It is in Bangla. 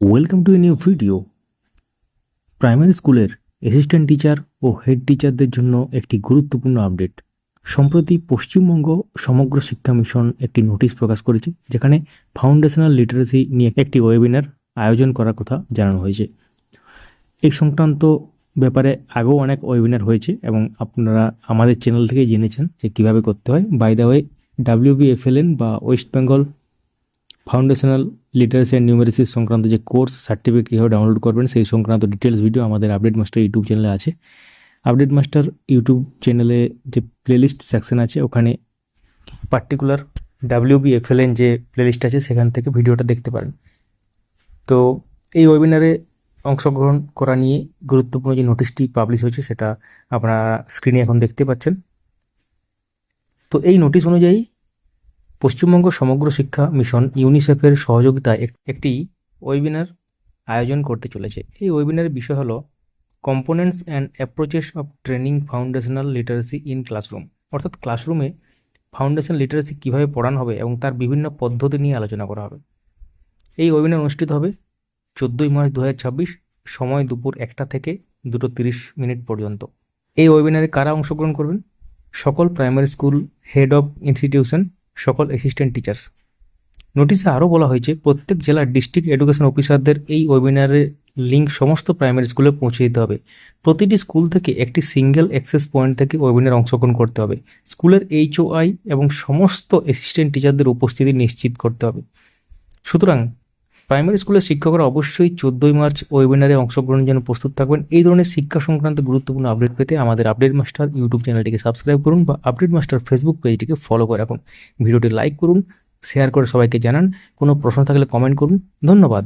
Welcome to a new video. Primary স্কুলের অ্যাসিস্ট্যান্ট টিচার ও হেড টিচারদের জন্য একটি গুরুত্বপূর্ণ আপডেট। সম্প্রতি পশ্চিমবঙ্গ সমগ্র শিক্ষা মিশন একটি নোটিশ প্রকাশ করেছে, যেখানে ফাউন্ডেশনাল লিটারেসি নিয়ে একটি ওয়েবিনার আয়োজন করার কথা জানানো হয়েছে। এই সংক্রান্ত ব্যাপারে আগেও অনেক ওয়েবিনার হয়েছে এবং আপনারা আমাদের চ্যানেল থেকেই জেনেছেন যে কীভাবে করতে হয়। বাই দ্য ওয়ে, WBFLN বা West Bengal foundational literacy and নিউমেরিসি সংক্রান্ত যে কোর্স সার্টিফিকেট কীভাবে ডাউনলোড করবেন সেই সংক্রান্ত ডিটেলস ভিডিও আমাদের আপডেট মাস্টার ইউটিউব চ্যানেলে আছে। আপডেট মাস্টার ইউটিউব চ্যানেলে যে প্লেলিস্ট সেকশন আছে, ওখানে পার্টিকুলার WBFLN যে প্লেলিস্ট আছে সেখান থেকে ভিডিওটা দেখতে পারেন। তো এই ওয়েবিনারে অংশগ্রহণ করা নিয়ে গুরুত্বপূর্ণ যে নোটিশটি পাবলিশ হয়েছে সেটা আপনারা স্ক্রিনে এখন দেখতে পাচ্ছেন। তো এই নোটিশ অনুযায়ী পশ্চিমবঙ্গ সমগ্র শিক্ষা মিশন ইউনিসেফের সহযোগিতায় একটি ওয়েবিনার আয়োজন করতে চলেছে। এই ওয়েবিনারের বিষয় হলো components and approaches of training foundational literacy in classroom. অর্থাৎ ক্লাসরুমে ফাউন্ডেশন লিটারেসি কীভাবে পড়ানো হবে এবং তার বিভিন্ন পদ্ধতি নিয়ে আলোচনা করা হবে। এই ওয়েবিনার অনুষ্ঠিত হবে 14ই মার্চ 2026, সময় দুপুর 1টা থেকে 2:30 পর্যন্ত। এই ওয়েবিনারে কারা অংশগ্রহণ করবেন? সকল primary school head of institution, সকল অ্যাসিস্ট্যান্ট টিচার্স। নোটিশে আরও বলা হয়েছে প্রত্যেক জেলার ডিস্ট্রিক্ট এডুকেশন অফিসারদের এই ওয়েবিনারের লিঙ্ক সমস্ত প্রাইমারি স্কুলে পৌঁছে দিতে হবে। প্রতিটি স্কুল থেকে একটি সিঙ্গেল অ্যাক্সেস পয়েন্ট থেকে ওয়েবিনার অংশগ্রহণ করতে হবে। স্কুলের HOI এবং সমস্ত অ্যাসিস্ট্যান্ট টিচারদের উপস্থিতি নিশ্চিত করতে হবে। সুতরাং প্রাইমারি স্কুলের শিক্ষকরা অবশ্যই 14ই মার্চ ওয়েবিনারে অংশগ্রহণের জন্য প্রস্তুত থাকবেন। এই ধরনের শিক্ষা সংক্রান্ত গুরুত্বপূর্ণ আপডেট পেতে আমাদের আপডেট মাস্টার ইউটিউব চ্যানেলটিকে সাবস্ক্রাইব করুন বা আপডেট মাস্টার ফেসবুক পেজটিকে ফলো করে রাখুন। ভিডিওটি লাইক করুন, শেয়ার করে সবাইকে জানান। কোনো প্রশ্ন থাকলে কমেন্ট করুন। ধন্যবাদ।